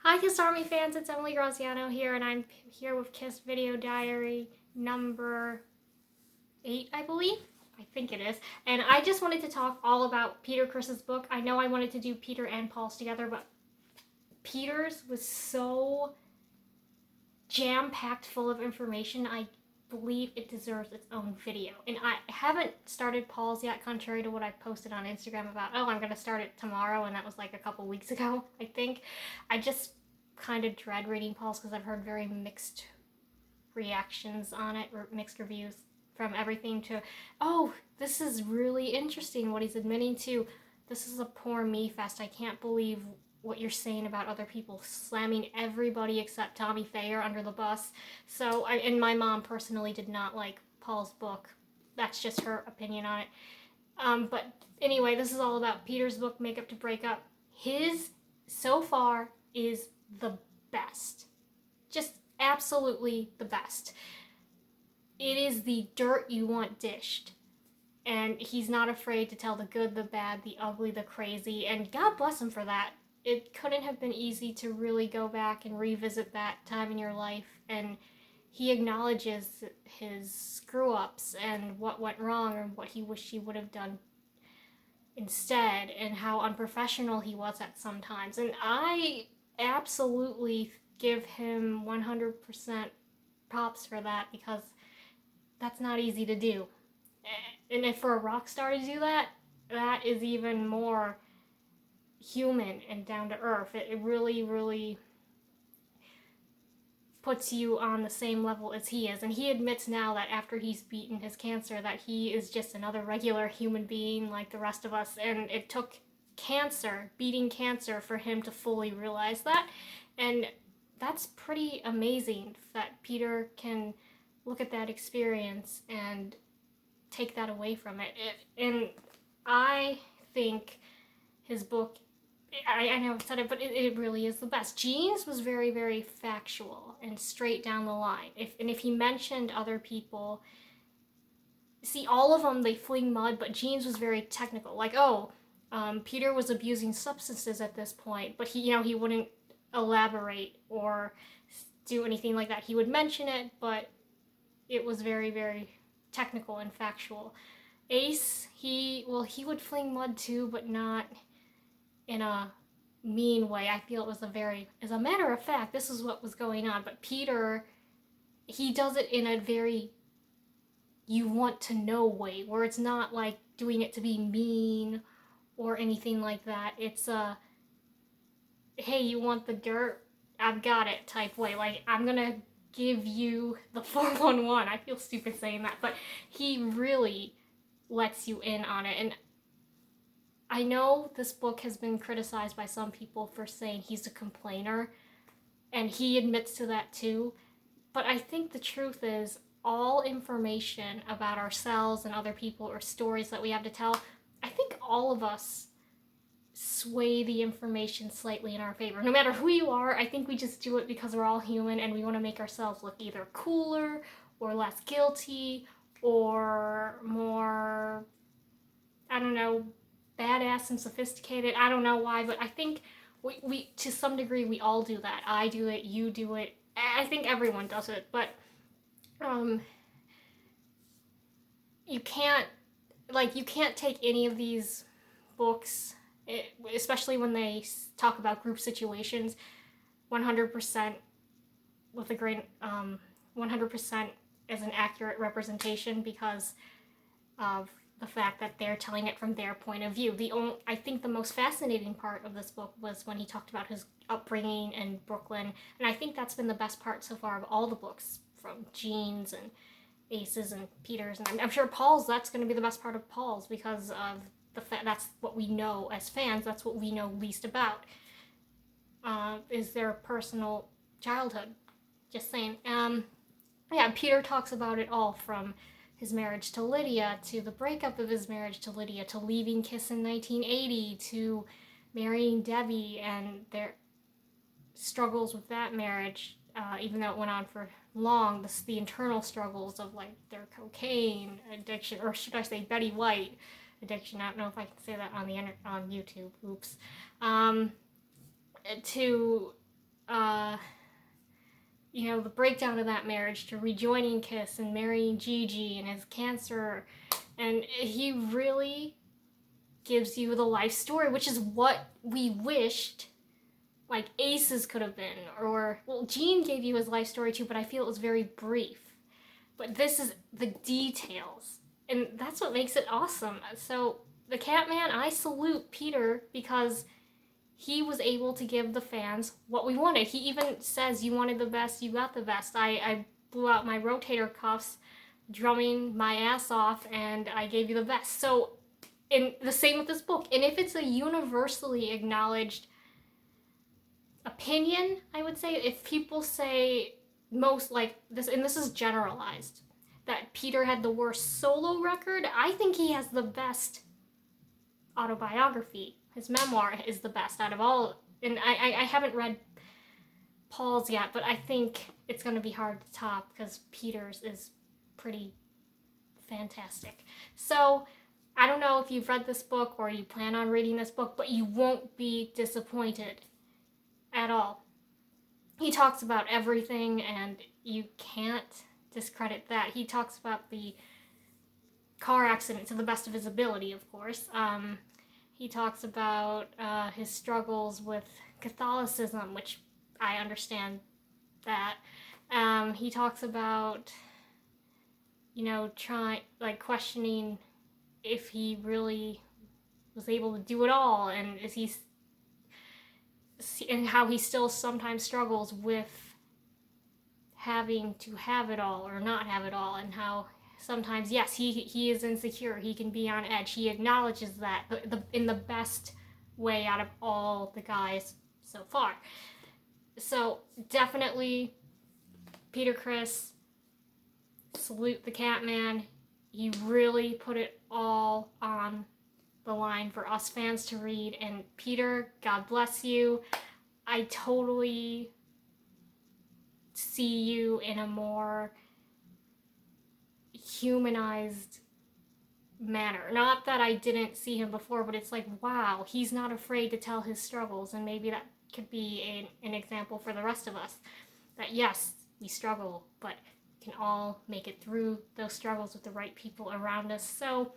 Hi Kiss Army fans, it's Emily Graziano here, and I'm here with Kiss Video Diary number 8, I believe. I think it is. And I just wanted to talk all about Peter Criss's book. I know I wanted to do Peter and Paul's together, but Peter's was so jam-packed full of information. I believe it deserves its own video. And I haven't started Paul's yet, contrary to what I posted on Instagram about, I'm going to start it tomorrow, and that was like a couple weeks ago, I think. I just kind of dread reading Paul's because I've heard very mixed reactions on it, or mixed reviews, from everything to, this is really interesting what he's admitting to. This is a poor me fest. I can't believe what you're saying about other people, slamming everybody except Tommy Thayer under the bus. And my mom personally did not like Paul's book. That's just her opinion on it. But anyway, this is all about Peter's book, Make Up to Break Up. His, so far, is the best. Just absolutely the best. It is the dirt you want dished. And he's not afraid to tell the good, the bad, the ugly, the crazy, and God bless him for that. It couldn't have been easy to really go back and revisit that time in your life, and he acknowledges his screw ups and what went wrong and what he wished he would have done instead, and how unprofessional he was at some times. And I absolutely give him 100% props for that, because that's not easy to do. And if for a rock star to do that, that is even more human and down to earth. It really, really puts you on the same level as he is. And he admits now that after he's beaten his cancer, that he is just another regular human being like the rest of us. And it took beating cancer, for him to fully realize that. And that's pretty amazing that Peter can look at that experience and take that away from it. And I think his book, I know I've said it, but it really is the best. Jeans was very, very factual and straight down the line. If he mentioned other people, see, all of them, they fling mud, but Jeans was very technical. Like, Peter was abusing substances at this point, but he wouldn't elaborate or do anything like that. He would mention it, but it was very, very technical and factual. Ace, he would fling mud too, but not in a mean way. I feel it was as a matter of fact, this is what was going on. But Peter, he does it in a very you want to know way, where it's not like doing it to be mean or anything like that. It's a, hey, you want the dirt? I've got it type way. Like, I'm gonna give you the 411. I feel stupid saying that, but he really lets you in on it. And I know this book has been criticized by some people for saying he's a complainer, and he admits to that too. But I think the truth is, all information about ourselves and other people, or stories that we have to tell, I think all of us sway the information slightly in our favor. No matter who you are, I think we just do it because we're all human and we want to make ourselves look either cooler or less guilty or more, I don't know, badass and sophisticated. I don't know why, but I think we to some degree, we all do that. I do it, you do it. I think everyone does it, but you can't take any of these books, especially when they talk about group situations, 100% with a grain, 100% as an accurate representation, because of the fact that they're telling it from their point of view. I think the most fascinating part of this book was when he talked about his upbringing in Brooklyn, and I think that's been the best part so far of all the books, from Jeans and Aces and Peters, and I'm sure Paul's, that's going to be the best part of Paul's, because of the fact that's what we know as fans. That's what we know least about, is their personal childhood. Just saying. Yeah, Peter talks about it all, from his marriage to Lydia, to the breakup of his marriage to Lydia, to leaving Kiss in 1980, to marrying Debbie and their struggles with that marriage, even though it went on for long. The internal struggles of, like, their cocaine addiction, or should I say Betty White addiction. I don't know if I can say that on YouTube. Oops. To the breakdown of that marriage to rejoining Kiss and marrying Gigi and his cancer. And he really gives you the life story, which is what we wished like Ace's could have been. Or, well, Gene gave you his life story too, but I feel it was very brief. But this is the details, and that's what makes it awesome. So the Catman, I salute Peter because he was able to give the fans what we wanted. He even says, you wanted the best, you got the best. I blew out my rotator cuffs, drumming my ass off, and I gave you the best. So, and the same with this book. And if it's a universally acknowledged opinion, I would say, if people say most like this, and this is generalized, that Peter had the worst solo record, I think he has the best autobiography. His memoir is the best out of all. And I haven't read Paul's yet, but I think it's going to be hard to top because Peter's is pretty fantastic. So I don't know if you've read this book or you plan on reading this book, but you won't be disappointed at all. He talks about everything, and you can't discredit that. He talks about the car accident to the best of his ability, of course. He talks about his struggles with Catholicism, which I understand that. He talks about, questioning if he really was able to do it all, and and how he still sometimes struggles with having to have it all or not have it all, and how sometimes, yes, he is insecure, he can be on edge. He acknowledges that, but in the best way out of all the guys so far. So definitely, Peter Criss, salute the Catman. He really put it all on the line for us fans to read. And Peter, God bless you. I totally see you in a more humanized manner. Not that I didn't see him before, but it's like, wow, he's not afraid to tell his struggles, and maybe that could be an example for the rest of us. That yes, we struggle, but we can all make it through those struggles with the right people around us. So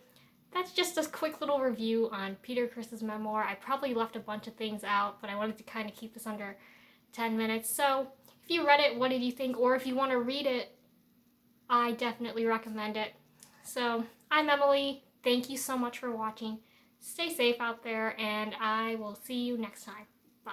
that's just a quick little review on Peter Criss's memoir. I probably left a bunch of things out, but I wanted to kind of keep this under 10 minutes. So if you read it, what did you think? Or if you want to read it, I definitely recommend it. So I'm Emily. Thank you so much for watching. Stay safe out there, and I will see you next time. Bye.